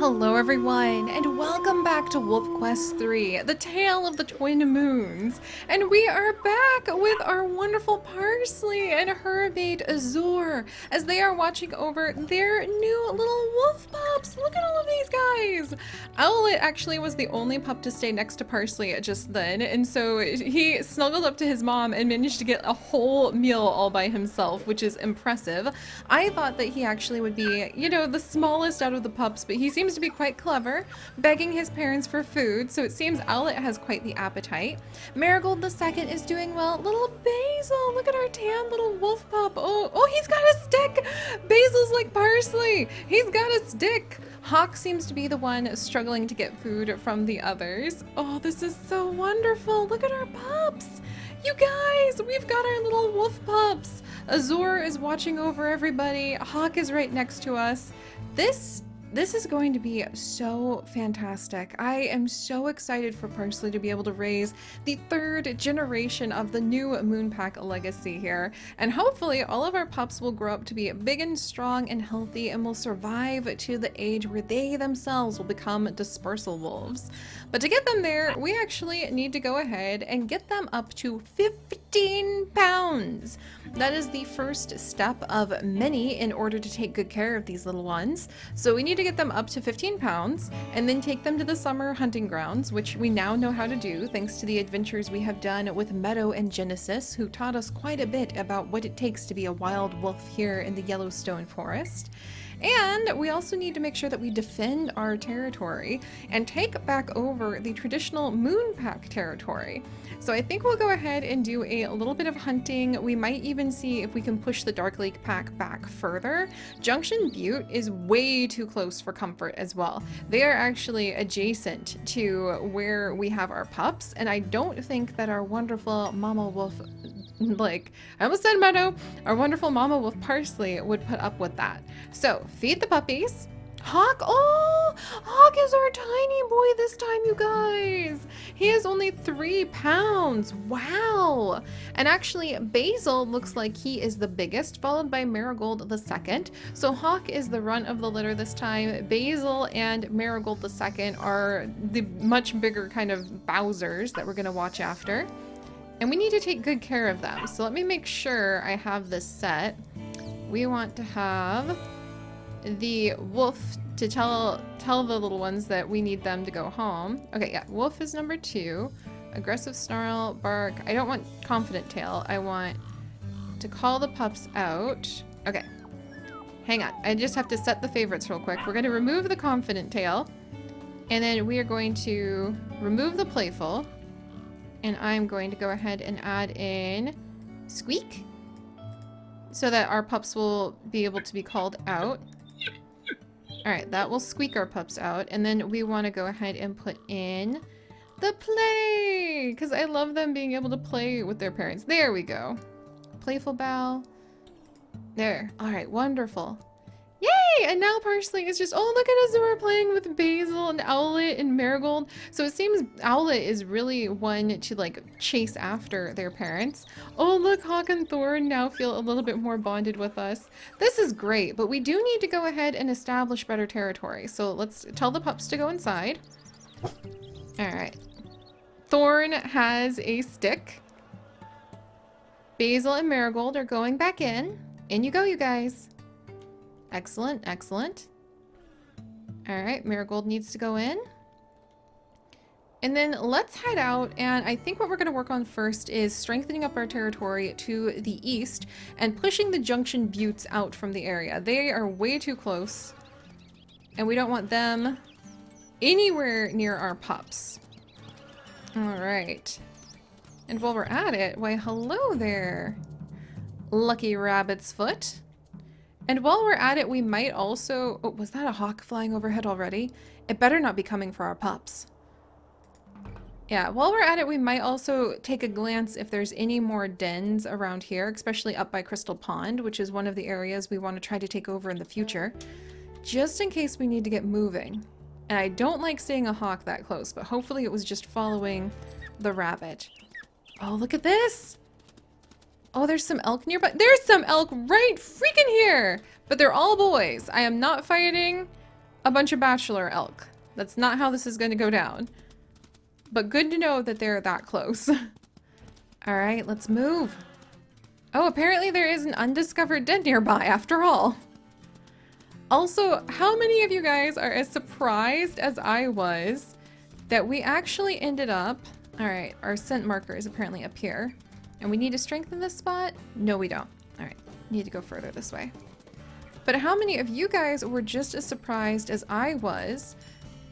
Hello everyone, and welcome back to Wolf Quest 3, the tale of the twin moons. And we are back with our wonderful Parsley and her mate Azure, as they are watching over their new little wolf pups. Look at all of these guys! Owlet actually was the only pup to stay next to Parsley just then, and so he snuggled up to his mom and managed to get a whole meal all by himself, which is impressive. I thought that he actually would be, you know, the smallest out of the pups, but he seems to be quite clever, begging his parents for food, so it seems Owlet has quite the appetite. Marigold the second is doing well. Little Basil, look at our tan little wolf pup. Oh, he's got a stick! Basil's like Parsley. He's got a stick. Hawk seems to be the one struggling to get food from the others. Oh, this is so wonderful. Look at our pups. You guys, we've got our little wolf pups. Azure is watching over everybody. Hawk is right next to us. This is going to be so fantastic. I am so excited for Parsley to be able to raise the third generation of the new Moonpack legacy here. And hopefully all of our pups will grow up to be big and strong and healthy and will survive to the age where they themselves will become dispersal wolves. But to get them there, we actually need to go ahead and get them up to 15 pounds. That is the first step of many in order to take good care of these little ones. So we need to get them up to 15 pounds and then take them to the summer hunting grounds, which we now know how to do thanks to the adventures we have done with Meadow and Genesis, who taught us quite a bit about what it takes to be a wild wolf here in the Yellowstone forest. And we also need to make sure that we defend our territory and take back over the traditional Moonpack territory. So I think we'll go ahead and do a little bit of hunting. We might even see if we can push the Dark Lake pack back further. Junction Butte is way too close for comfort as well. They are actually adjacent to where we have our pups, and I don't think that our wonderful mama wolf, like I almost said Meadow, our wonderful mama wolf Parsley would put up with that. So feed the puppies. Hawk, oh, Hawk is our tiny boy this time, you guys. He is only 3 pounds. Wow. And actually, Basil looks like he is the biggest, followed by Marigold the second. So Hawk is the runt of the litter this time. Basil and Marigold the second are the much bigger kind of Bowsers that we're going to watch after. And we need to take good care of them. So let me make sure I have this set. We want to have the wolf to tell the little ones that we need them to go home. Okay, yeah, wolf is number 2. Aggressive snarl, bark. I don't want confident tail. I want to call the pups out. Okay, hang on. I just have to set the favorites real quick. We're going to remove the confident tail, and then we are going to remove the playful, and I'm going to go ahead and add in squeak so that our pups will be able to be called out. Alright, that will squeak our pups out, and then we want to go ahead and put in the play, because I love them being able to play with their parents. There we go. Playful bow. There. Alright, wonderful. Yay! And now Parsley is just, oh, look at Azure playing with Basil and Owlet and Marigold. So it seems Owlet is really one to like chase after their parents. Oh, look, Hawk and Thorn now feel a little bit more bonded with us. This is great, but we do need to go ahead and establish better territory. So let's tell the pups to go inside. All right. Thorn has a stick. Basil and Marigold are going back in. In you go, you guys. Excellent, excellent. All right, Marigold needs to go in. And then let's head out, and I think what we're going to work on first is strengthening up our territory to the east and pushing the Junction Buttes out from the area. They are way too close, and we don't want them anywhere near our pups. All right. And while we're at it, why, hello there, Lucky Rabbit's Foot. And while we're at it, we might also... Oh, was that a hawk flying overhead already? It better not be coming for our pups. Yeah, while we're at it, we might also take a glance if there's any more dens around here, especially up by Crystal Pond, which is one of the areas we want to try to take over in the future, just in case we need to get moving. And I don't like seeing a hawk that close, but hopefully it was just following the rabbit. Oh, look at this! Oh, there's some elk nearby. There's some elk right freaking here! But they're all boys. I am not fighting a bunch of bachelor elk. That's not how this is going to go down. But good to know that they're that close. All right, let's move. Oh, apparently there is an undiscovered den nearby after all. Also, how many of you guys are as surprised as I was that we actually ended up... All right, our scent marker is apparently up here. And we need to strengthen this spot? No, we don't. All right, need to go further this way. But how many of you guys were just as surprised as I was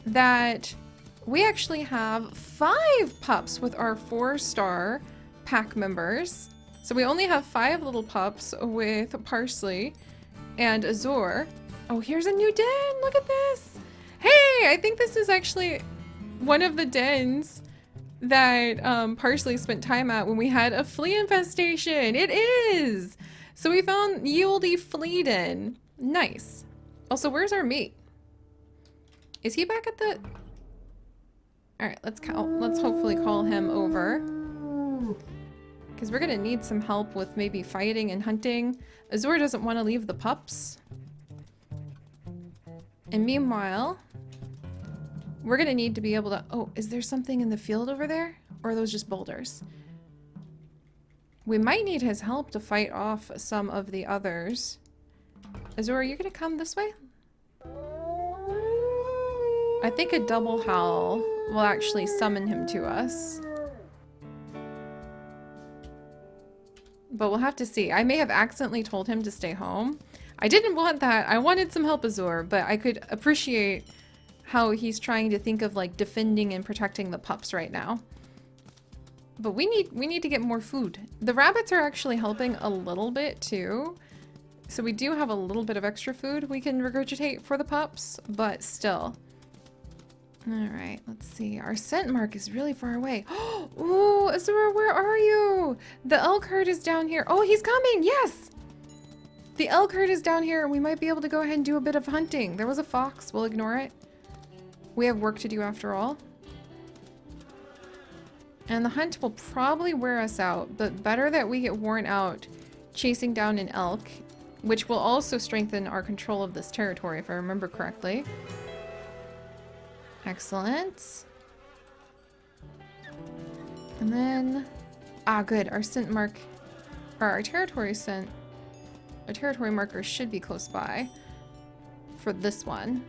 that we actually have 5 pups with our 4-star pack members? So we only have 5 little pups with Parsley and Azure. Oh, here's a new den. Look at this. Hey, I think this is actually one of the dens that Parsley spent time at when we had a flea infestation. It is. So we found Yieldy Flea Den. Nice. Also, where's our mate? Is he back at the... All right, let's hopefully call him over. Because we're gonna need some help with maybe fighting and hunting. Azure doesn't want to leave the pups. And meanwhile, we're gonna need to be able to... Oh, is there something in the field over there? Or are those just boulders? We might need his help to fight off some of the others. Azure, are you gonna come this way? I think a double howl will actually summon him to us. But we'll have to see. I may have accidentally told him to stay home. I didn't want that. I wanted some help, Azure, but I could appreciate how he's trying to think of like defending and protecting the pups right now. But we need to get more food. The rabbits are actually helping a little bit too. So we do have a little bit of extra food we can regurgitate for the pups, but still. All right, let's see. Our scent mark is really far away. Ooh, Azura, where are you? The elk herd is down here. Oh, he's coming. Yes. The elk herd is down here. We might be able to go ahead and do a bit of hunting. There was a fox. We'll ignore it. We have work to do after all. And the hunt will probably wear us out, but better that we get worn out chasing down an elk, which will also strengthen our control of this territory, if I remember correctly. Excellent. And then, good. Our scent mark, or our territory marker should be close by for this one.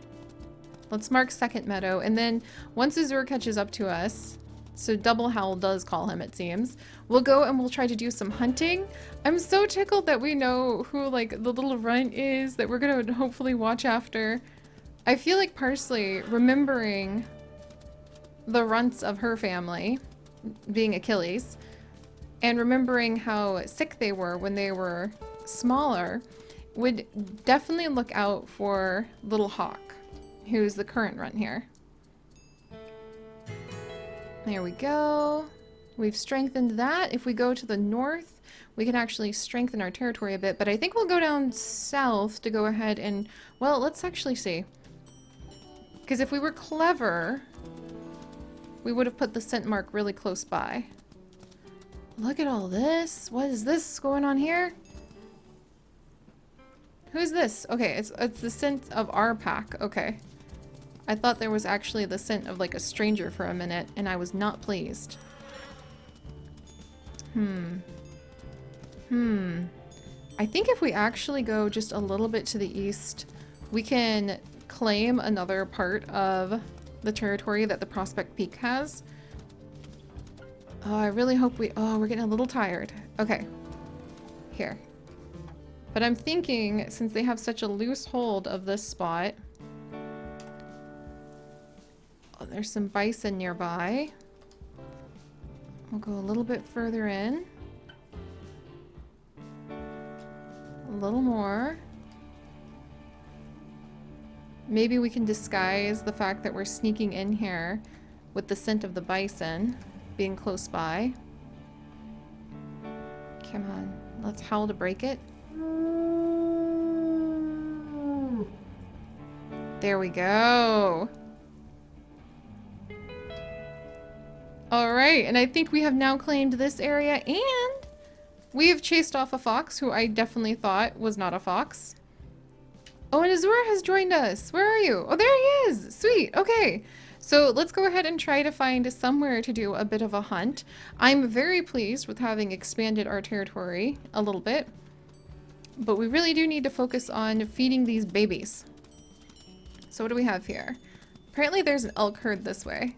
Let's mark second meadow, and then once Azure catches up to us, so Double Howl does call him, it seems, we'll go and we'll try to do some hunting. I'm so tickled that we know who like the little runt is that we're gonna hopefully watch after. I feel like Parsley, remembering the runts of her family, being Achilles, and remembering how sick they were when they were smaller, would definitely look out for Little Hawk, who's the current runt here. There we go. We've strengthened that. If we go to the north, we can actually strengthen our territory a bit, but I think we'll go down south to go ahead and, well, let's actually see. Because if we were clever, we would have put the scent mark really close by. Look at all this. What is this going on here? Who's this? Okay, it's the scent of our pack. Okay. I thought there was actually the scent of like a stranger for a minute, and I was not pleased. I think if we actually go just a little bit to the east, we can claim another part of the territory that the Prospect Peak has. Oh, I really hope we're getting a little tired. Okay. Here. But I'm thinking, since they have such a loose hold of this spot... Oh, there's some bison nearby. We'll go a little bit further in. A little more. Maybe we can disguise the fact that we're sneaking in here with the scent of the bison being close by. Come on, let's howl to break it. There we go. All right, and I think we have now claimed this area, and we have chased off a fox who I definitely thought was not a fox. Oh, and Azura has joined us. Where are you? Oh, there he is. Sweet. Okay. So let's go ahead and try to find somewhere to do a bit of a hunt. I'm very pleased with having expanded our territory a little bit, but we really do need to focus on feeding these babies. So what do we have here? Apparently there's an elk herd this way.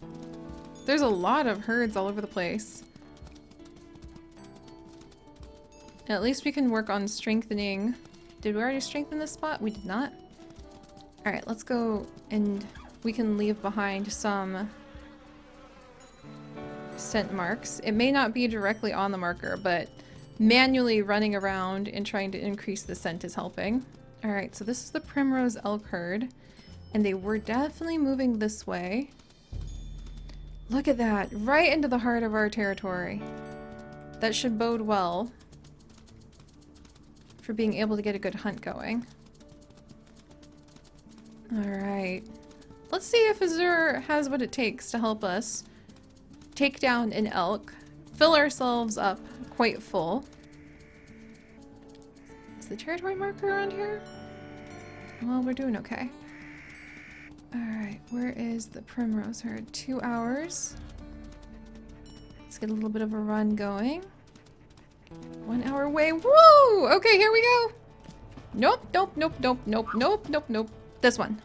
There's a lot of herds all over the place. And at least we can work on strengthening. Did we already strengthen this spot? We did not. Alright, let's go and we can leave behind some scent marks. It may not be directly on the marker, but manually running around and trying to increase the scent is helping. Alright, so this is the Primrose elk herd. And they were definitely moving this way. Look at that, right into the heart of our territory. That should bode well for being able to get a good hunt going. Alright. Let's see if Azure has what it takes to help us take down an elk, fill ourselves up quite full. Is the territory marker around here? Well, we're doing okay. Alright, where is the Primrose herd? 2 hours. Let's get a little bit of a run going. 1 hour away. Woo! Okay, here we go. Nope, nope, nope, nope, nope, nope, nope, nope. This one.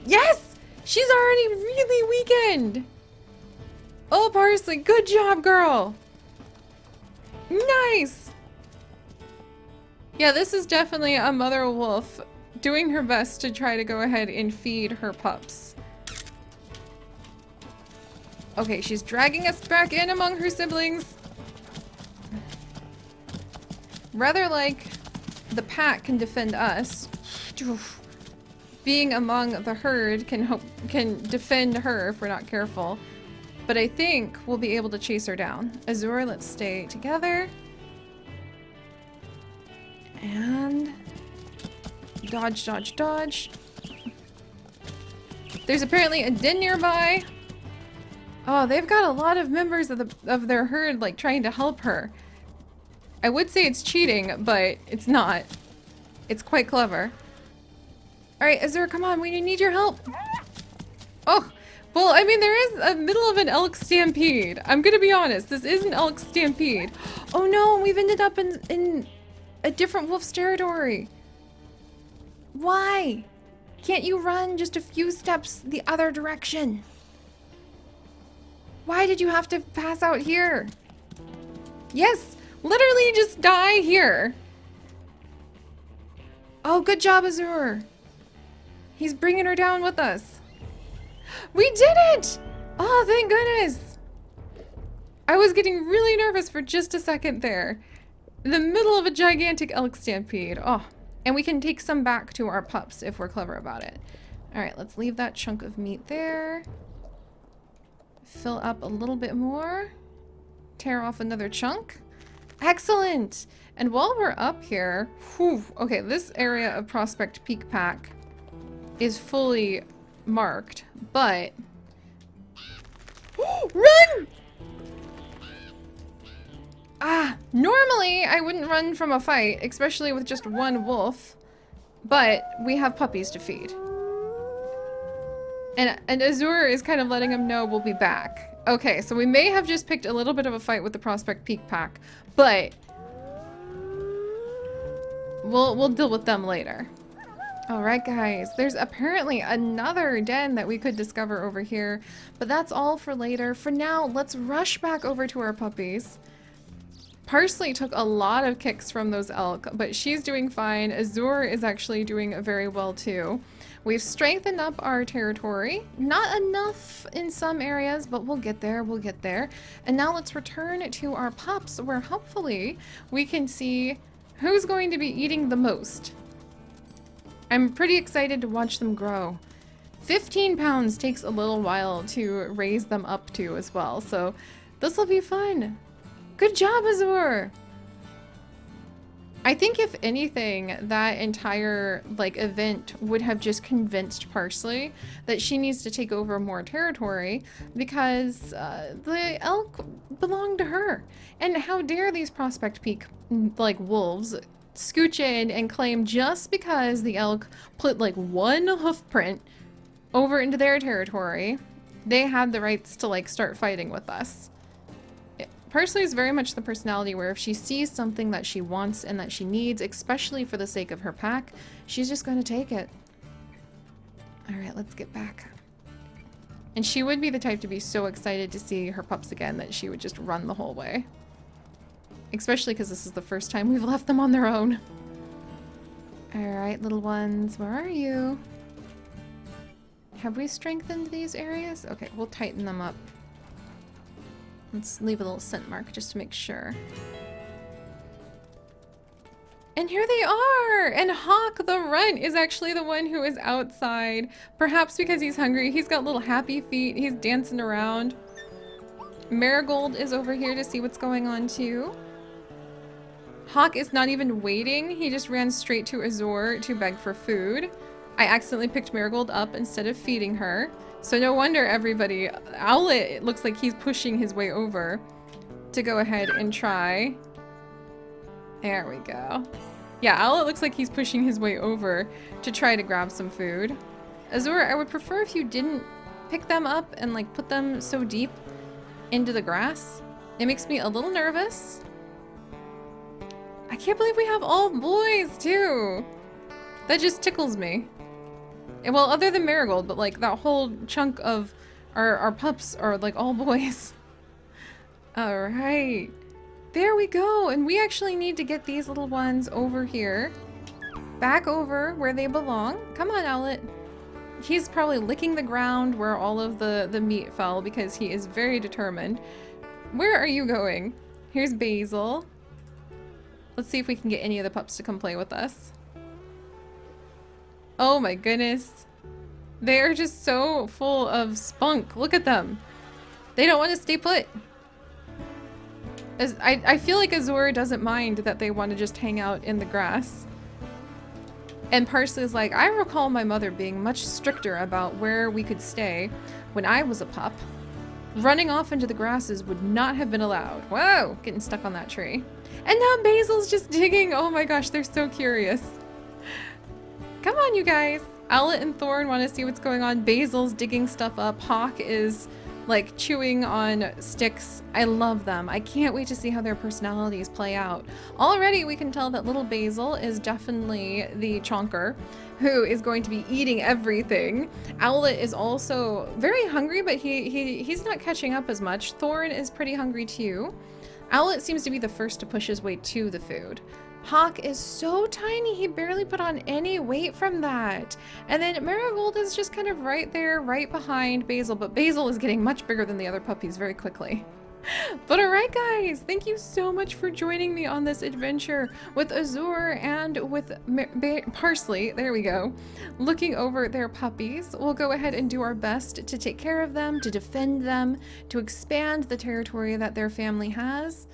Yes! She's already really weakened. Oh, Parsley, good job, girl. Nice! Yeah, this is definitely a mother wolf doing her best to try to go ahead and feed her pups. Okay, she's dragging us back in among her siblings. Rather like the pack can defend us, being among the herd can defend her if we're not careful. But I think we'll be able to chase her down. Azure, let's stay together. And dodge, dodge, dodge. There's apparently a den nearby. Oh, they've got a lot of members of their herd like trying to help her. I would say it's cheating, but it's not. It's quite clever. Alright, Azure, come on, we need your help. Oh, well, I mean, there is a middle of an elk stampede. I'm gonna be honest, this is an elk stampede. Oh no, we've ended up in a different wolf's territory. Why? Can't you run just a few steps the other direction? Why did you have to pass out here? Yes, literally just die here. Oh, good job, Azure. He's bringing her down with us. We did it! Oh, thank goodness. I was getting really nervous for just a second there. In the middle of a gigantic elk stampede. Oh, and we can take some back to our pups if we're clever about it. All right, let's leave that chunk of meat there. Fill up a little bit more. Tear off another chunk. Excellent! And while we're up here, whew, okay, this area of Prospect Peak Pack is fully marked, but... Run! Ah, normally I wouldn't run from a fight, especially with just one wolf, but we have puppies to feed. And Azure is kind of letting him know we'll be back. Okay, so we may have just picked a little bit of a fight with the Prospect Peak Pack, but we'll deal with them later. All right, guys, there's apparently another den that we could discover over here, but that's all for later. For now, let's rush back over to our puppies. Parsley took a lot of kicks from those elk, but she's doing fine. Azure is actually doing very well too. We've strengthened up our territory. Not enough in some areas, but we'll get there, we'll get there. And now let's return to our pups, where hopefully we can see who's going to be eating the most. I'm pretty excited to watch them grow. 15 pounds takes a little while to raise them up to as well, so this will be fun. Good job, Azure! I think if anything, that entire event would have just convinced Parsley that she needs to take over more territory because the elk belong to her. And how dare these Prospect Peak wolves scooch in and claim just because the elk put like one hoof print over into their territory, they had the rights to like start fighting with us. Parsley is very much the personality where if she sees something that she wants and that she needs, especially for the sake of her pack, she's just going to take it. All right, let's get back. And she would be the type to be so excited to see her pups again that she would just run the whole way. Especially because this is the first time we've left them on their own. All right, little ones, where are you? Have we strengthened these areas? Okay, we'll tighten them up. Let's leave a little scent mark just to make sure. And here they are! And Hawk the runt is actually the one who is outside. Perhaps because he's hungry. He's got little happy feet. He's dancing around. Marigold is over here to see what's going on too. Hawk is not even waiting. He just ran straight to Azor to beg for food. I accidentally picked Marigold up instead of feeding her. So no wonder everybody... Owlet, it looks like he's pushing his way over to go ahead and try. There we go. Yeah, Owlet looks like he's pushing his way over to try to grab some food. Azor, I would prefer if you didn't pick them up and like put them so deep into the grass. It makes me a little nervous. I can't believe we have all boys too. That just tickles me. Well, other than Marigold, but like that whole chunk of our pups are like all boys. All right, there we go. And we actually need to get these little ones over here, back over where they belong. Come on, Owlet. He's probably licking the ground where all of the meat fell because he is very determined. Where are you going? Here's Basil. Let's see if we can get any of the pups to come play with us. Oh my goodness. They are just so full of spunk. Look at them. They don't want to stay put. I feel like Azor doesn't mind that they want to just hang out in the grass. And Parsley is like, I recall my mother being much stricter about where we could stay when I was a pup. Running off into the grasses would not have been allowed. Whoa, getting stuck on that tree. And now Basil's just digging. Oh my gosh, they're so curious. Come on, you guys. Owlet and Thorn want to see what's going on. Basil's digging stuff up. Hawk is like chewing on sticks. I love them. I can't wait to see how their personalities play out. Already we can tell that little Basil is definitely the chonker who is going to be eating everything. Owlet is also very hungry, but he's not catching up as much. Thorn is pretty hungry too. Owlet seems to be the first to push his way to the food. Hawk is so tiny, he barely put on any weight from that. And then Marigold is just kind of right there, right behind Basil, but Basil is getting much bigger than the other puppies very quickly. But alright guys, thank you so much for joining me on this adventure with Azor and with Parsley, there we go, looking over their puppies. We'll go ahead and do our best to take care of them, to defend them, to expand the territory that their family has,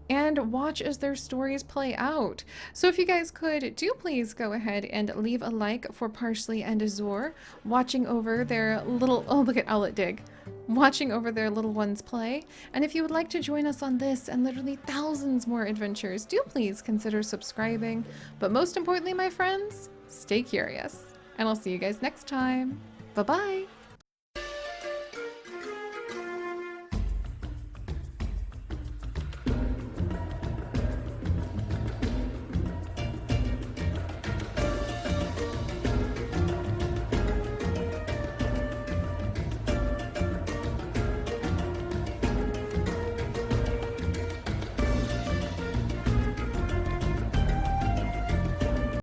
and watch as their stories play out. So if you guys could, do please go ahead and leave a like for Parsley and Azor, watching over their little, oh look at Owlet dig, watching over their little ones play. And if you would like to join us on this and literally thousands more adventures, do please consider subscribing. But most importantly, my friends, stay curious. And I'll see you guys next time. Bye-bye.